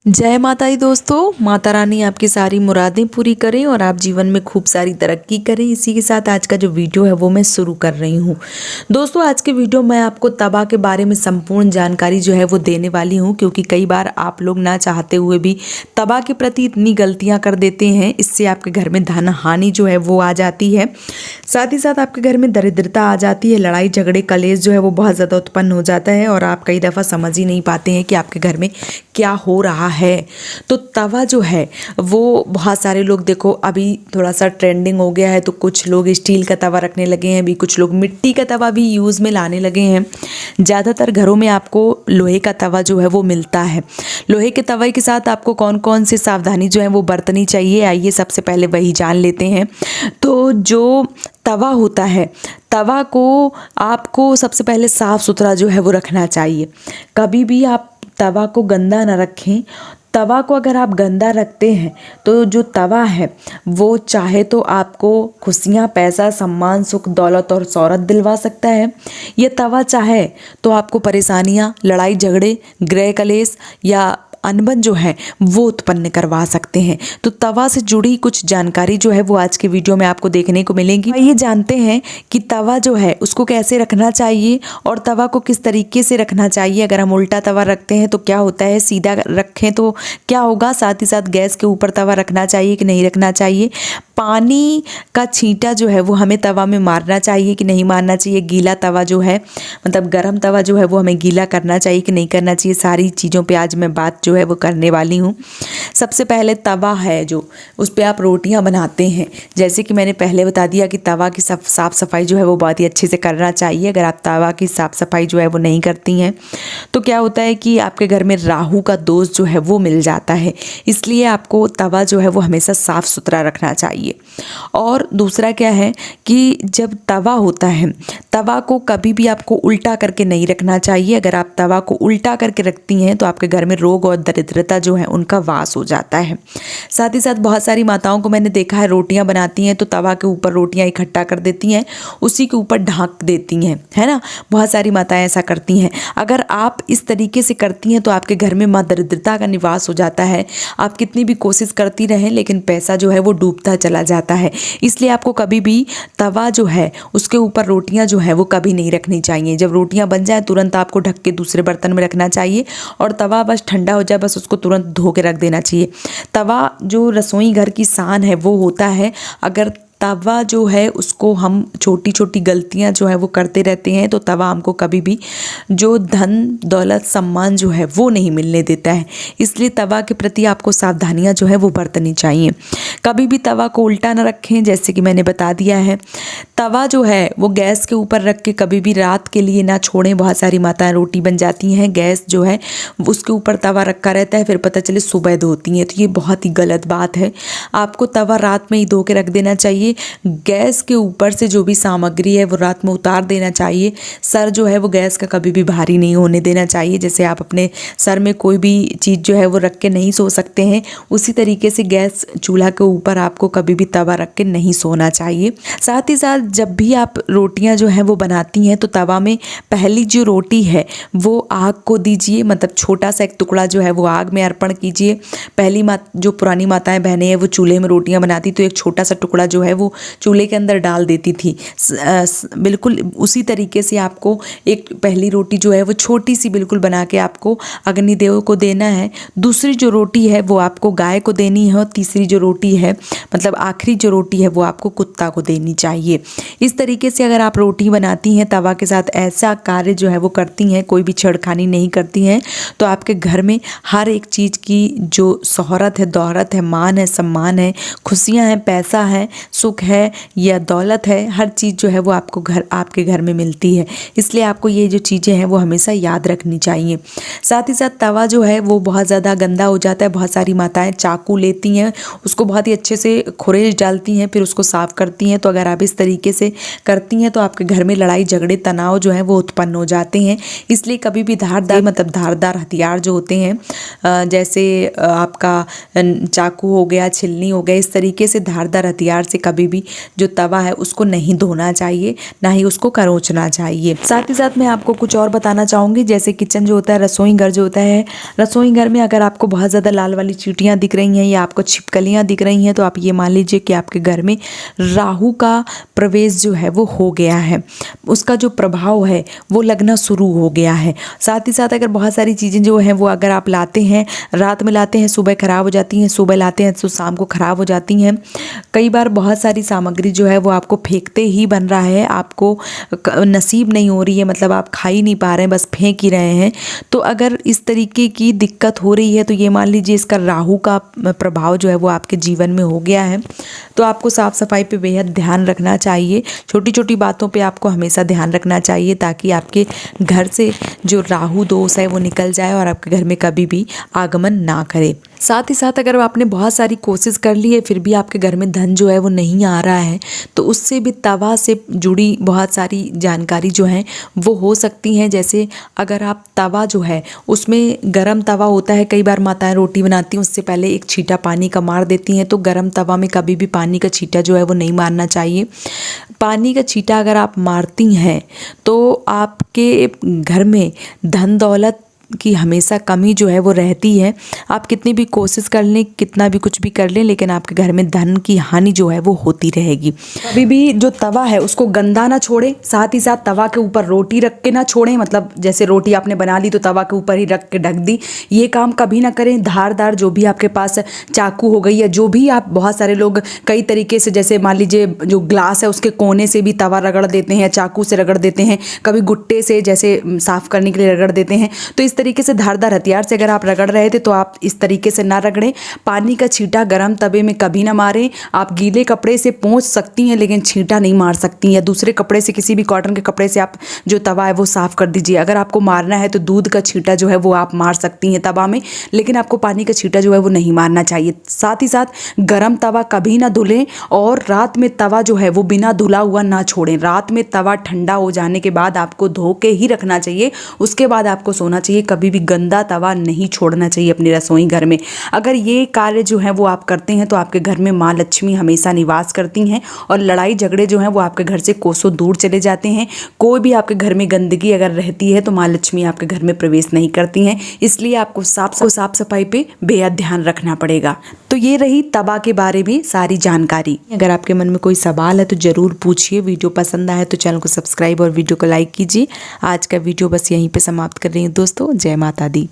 जय माता दी दोस्तों। माता रानी आपकी सारी मुरादें पूरी करें और आप जीवन में खूब सारी तरक्की करें। इसी के साथ आज का जो वीडियो है वो मैं शुरू कर रही हूँ। दोस्तों आज के वीडियो में आपको तवा के बारे में संपूर्ण जानकारी जो है वो देने वाली हूँ, क्योंकि कई बार आप लोग ना चाहते हुए भी तवा के प्रति इतनी गलतियाँ कर देते हैं, इससे आपके घर में धन हानि जो है वो आ जाती है। साथ ही साथ आपके घर में दरिद्रता आ जाती है, लड़ाई झगड़े कलेश जो है वो बहुत ज़्यादा उत्पन्न हो जाता है और आप कई दफ़ा समझ ही नहीं पाते हैं कि आपके घर में क्या हो रहा है। तो तवा जो है वो बहुत सारे लोग, देखो अभी थोड़ा सा ट्रेंडिंग हो गया है, तो कुछ लोग स्टील का तवा रखने लगे हैं, अभी कुछ लोग मिट्टी का तवा भी यूज़ में लाने लगे हैं। ज़्यादातर घरों में आपको लोहे का तवा जो है वो मिलता है। लोहे के तवे के साथ आपको कौन कौन सी सावधानी जो है वो बरतनी चाहिए, आइए सबसे पहले वही जान लेते हैं। तो जो तवा होता है, तवा को आपको सबसे पहले साफ़ सुथरा जो है वो रखना चाहिए। कभी भी आप तवा को गंदा ना रखें। तवा को अगर आप गंदा रखते हैं तो जो तवा है वो चाहे तो आपको खुशियाँ, पैसा, सम्मान, सुख, दौलत और शोहरत दिलवा सकता है। ये तवा चाहे तो आपको परेशानियाँ, लड़ाई झगड़े, गृह कलेश या अनबन जो है वो उत्पन्न करवा सकते हैं। तो तवा से जुड़ी कुछ जानकारी जो है वो आज के वीडियो में आपको देखने को मिलेंगी। ये जानते हैं कि तवा जो है उसको कैसे रखना चाहिए और तवा को किस तरीके से रखना चाहिए। अगर हम उल्टा तवा रखते हैं तो क्या होता है, सीधा रखें तो क्या होगा। साथ ही साथ गैस के ऊपर तवा रखना चाहिए कि नहीं रखना चाहिए। पानी का छींटा जो है वो हमें तवा में मारना चाहिए कि नहीं मारना चाहिए। गीला तवा जो है, मतलब गर्म तवा जो है वो हमें गीला करना चाहिए कि नहीं करना चाहिए। सारी चीज़ों पे आज मैं बात जो है वो करने वाली हूँ। सबसे पहले तवा है जो, उस पर आप रोटियां बनाते हैं। जैसे कि मैंने पहले बता दिया कि तवा की साफ़ सफाई जो है वो बहुत ही अच्छे से करना चाहिए। अगर आप तवा की साफ़ सफाई जो है वो नहीं करती हैं तो क्या होता है कि आपके घर में राहु का दोष जो है वो मिल जाता है। इसलिए आपको तवा जो है वो हमेशा साफ़ सुथरा रखना चाहिए। और दूसरा क्या है कि जब तवा होता है, तवा को कभी भी आपको उल्टा करके नहीं रखना चाहिए। अगर आप तवा को उल्टा करके रखती हैं तो आपके घर में रोग और दरिद्रता जो है उनका वास हो जाता है। साथ ही साथ बहुत सारी माताओं को मैंने देखा है, रोटियां बनाती हैं तो तवा के ऊपर रोटियां इकट्ठा कर देती हैं, उसी के ऊपर ढक देती हैं, है ना। बहुत सारी माताएं ऐसा करती हैं। अगर आप इस तरीके से करती हैं तो आपके घर में माँ दरिद्रता का निवास हो जाता है। आप कितनी भी कोशिश करती रहें लेकिन पैसा जो है वो डूबता चला जाता है। इसलिए आपको कभी भी तवा जो है उसके ऊपर रोटियां जो है वो कभी नहीं रखनी चाहिए। जब रोटियां बन जाए तुरंत आपको ढक के दूसरे बर्तन में रखना चाहिए और तवा बस ठंडा हो जाए, बस उसको तुरंत धो के रख देना चाहिए। तवा जो रसोई घर की शान है वो होता है। अगर तवा जो है उसको हम छोटी छोटी गलतियां जो है वो करते रहते हैं तो तवा हमको कभी भी जो धन दौलत सम्मान जो है वो नहीं मिलने देता है। इसलिए तवा के प्रति आपको सावधानियां जो है वो बरतनी चाहिए। कभी भी तवा को उल्टा ना रखें, जैसे कि मैंने बता दिया है। तवा जो है वो गैस के ऊपर रख के कभी भी रात के लिए ना छोड़ें। बहुत सारी माताएं रोटी बन जाती हैं, गैस जो है उसके ऊपर तवा रखा रहता है, फिर पता चले सुबह धोती हैं, तो ये बहुत ही गलत बात है। आपको तवा रात में ही धो के रख देना चाहिए। गैस के ऊपर से जो भी सामग्री है वो रात में उतार देना चाहिए। सर जो है वो गैस का कभी भी भारी नहीं होने देना चाहिए। जैसे आप अपने सर में कोई भी चीज़ जो है वो रख के नहीं सो सकते हैं, उसी तरीके से गैस चूल्हा के ऊपर आपको कभी भी तवा रख के नहीं सोना चाहिए। साथ ही साथ जब भी आप रोटियां जो हैं वो बनाती हैं तो तवा में पहली जो रोटी है वो आग को दीजिए, मतलब छोटा सा एक टुकड़ा जो है वो आग में अर्पण कीजिए। पहली जो पुरानी माताएं बहनें हैं वो चूल्हे में रोटियां बनाती तो एक छोटा सा टुकड़ा जो है वो चूल्हे के अंदर डाल देती थी। बिल्कुल उसी तरीके से आपको एक पहली रोटी जो है वो छोटी सी बिल्कुल बना के आपको अग्निदेव को देना है। दूसरी जो रोटी है वो आपको गाय को देनी है और तीसरी जो रोटी है, मतलब आखिरी जो रोटी है वो आपको कुत्ता को देनी चाहिए। इस तरीके से अगर आप रोटी बनाती हैं, तवा के साथ ऐसा कार्य जो है वो करती हैं, कोई भी छेड़खानी नहीं करती हैं, तो आपके घर में हर एक चीज़ की जो शोहरत है, दौलत है, मान है, सम्मान है, खुशियाँ हैं, पैसा है, सुख है या दौलत है, हर चीज़ जो है वो आपके घर में मिलती है। इसलिए आपको ये जो चीज़ें हैं वो हमेशा याद रखनी चाहिए। साथ ही साथ तवा जो है वो बहुत ज़्यादा गंदा हो जाता है। बहुत सारी माताएं चाकू लेती हैं, उसको बहुत ही अच्छे से खुरेज डालती हैं, फिर उसको साफ़ करती हैं। तो अगर आप इस तरीके से करती हैं तो आपके घर में लड़ाई झगड़े तनाव जो है वो उत्पन्न हो जाते हैं। इसलिए कभी भी धारदार हथियार जो होते हैं, जैसे आपका चाकू हो गया, छिलनी हो गया, इस तरीके से धारदार हथियार से कभी भी जो तवा है उसको नहीं धोना चाहिए, ना ही उसको खरोंचना चाहिए। साथ ही साथ मैं आपको कुछ और बताना चाहूँगी, जैसे किचन जो होता है, रसोई घर जो होता है, रसोई घर में अगर आपको बहुत ज़्यादा लाल वाली चींटियाँ दिख रही हैं या आपको छिपकलियाँ दिख रही हैं, तो आप ये मान लीजिए कि आपके घर में राहु का प्रवेश जो है वो हो गया है, उसका जो प्रभाव है वो लगना शुरू हो गया है। साथ ही साथ अगर बहुत सारी चीज़ें जो हैं वो अगर आप लाते हैं, रात में लाते हैं, सुबह ख़राब हो जाती हैं, सुबह लाते हैं तो शाम को ख़राब हो जाती हैं। कई बार बहुत सारी सामग्री जो है वो आपको फेंकते ही बन रहा है, आपको नसीब नहीं हो रही है, मतलब आप खा ही नहीं पा रहे हैं, बस फेंक ही रहे हैं। तो अगर इस तरीके की दिक्कत हो रही है तो ये मान लीजिए इसका राहु का प्रभाव जो है वो आपके जीवन में हो गया है। तो आपको साफ़ सफाई पे बेहद ध्यान रखना चाहिए, छोटी छोटी बातों पे आपको हमेशा ध्यान रखना चाहिए, ताकि आपके घर से जो राहु दोष है वो निकल जाए और आपके घर में कभी भी आगमन ना करे। साथ ही साथ अगर आपने बहुत सारी कोशिश कर ली है फिर भी आपके घर में धन जो है वो नहीं आ रहा है, तो उससे भी तवा से जुड़ी बहुत सारी जानकारी जो है वो हो सकती हैं। जैसे अगर आप तवा जो है उसमें गरम तवा होता है, कई बार माताएं रोटी बनाती हैं उससे पहले एक छींटा पानी का मार देती हैं, तो गरम तवा में कभी भी पानी का छींटा जो है वो नहीं मारना चाहिए। पानी का छींटा अगर आप मारती हैं तो आपके घर में धन दौलत की हमेशा कमी जो है वो रहती है। आप कितनी भी कोशिश कर लें, कितना भी कुछ भी कर लें, लेकिन आपके घर में धन की हानि जो है वो होती रहेगी। कभी भी जो तवा है उसको गंदा ना छोड़ें, साथ ही साथ तवा के ऊपर रोटी रख के ना छोड़ें, मतलब जैसे रोटी आपने बना ली तो तवा के ऊपर ही रख के ढक दी, ये काम कभी ना करें। धारदार जो भी आपके पास चाकू हो गई या जो भी, आप बहुत सारे लोग कई तरीके से, जैसे मान लीजिए जो ग्लास है उसके कोने से भी तवा रगड़ देते हैं, चाकू से रगड़ देते हैं, कभी गुट्टे से जैसे साफ करने के लिए रगड़ देते हैं। तो इस तरीके से धारदार हथियार से अगर आप रगड़ रहे थे तो आप इस तरीके से ना रगड़ें। पानी का छींटा गरम तवे में कभी ना मारें। आप गीले कपड़े से पोंछ सकती हैं लेकिन छींटा नहीं मार सकती, या दूसरे कपड़े से, किसी भी कॉटन के कपड़े से आप जो तवा है वो साफ कर दीजिए। अगर आपको मारना है तो दूध का छींटा जो है वो आप मार सकती हैं तवा में, लेकिन आपको पानी का छींटा जो है वो नहीं मारना चाहिए। साथ ही साथ गरम तवा कभी ना धुलें, और रात में तवा जो है वो बिना धुला हुआ ना छोड़ें। रात में तवा ठंडा हो जाने के बाद आपको धो के ही रखना चाहिए, उसके बाद आपको सोना चाहिए। कभी भी गंदा तवा नहीं छोड़ना चाहिए अपने रसोई घर में। अगर ये कार्य जो है वो आप करते हैं तो आपके घर में माँ लक्ष्मी हमेशा निवास करती हैं, और लड़ाई झगड़े जो हैं वो आपके घर से कोसों दूर चले जाते हैं। कोई भी आपके घर में गंदगी अगर रहती है तो माँ लक्ष्मी आपके घर में प्रवेश नहीं करती हैं, इसलिए आपको साफ सफाई पे बेहद ध्यान रखना पड़ेगा। तो ये रही तवा के बारे में सारी जानकारी। अगर आपके मन में कोई सवाल है तो जरूर पूछिए। वीडियो पसंद आए तो चैनल को सब्सक्राइब और वीडियो को लाइक कीजिए। आज का वीडियो बस यहीं पे समाप्त कर रही हूँ दोस्तों। जय माता दी।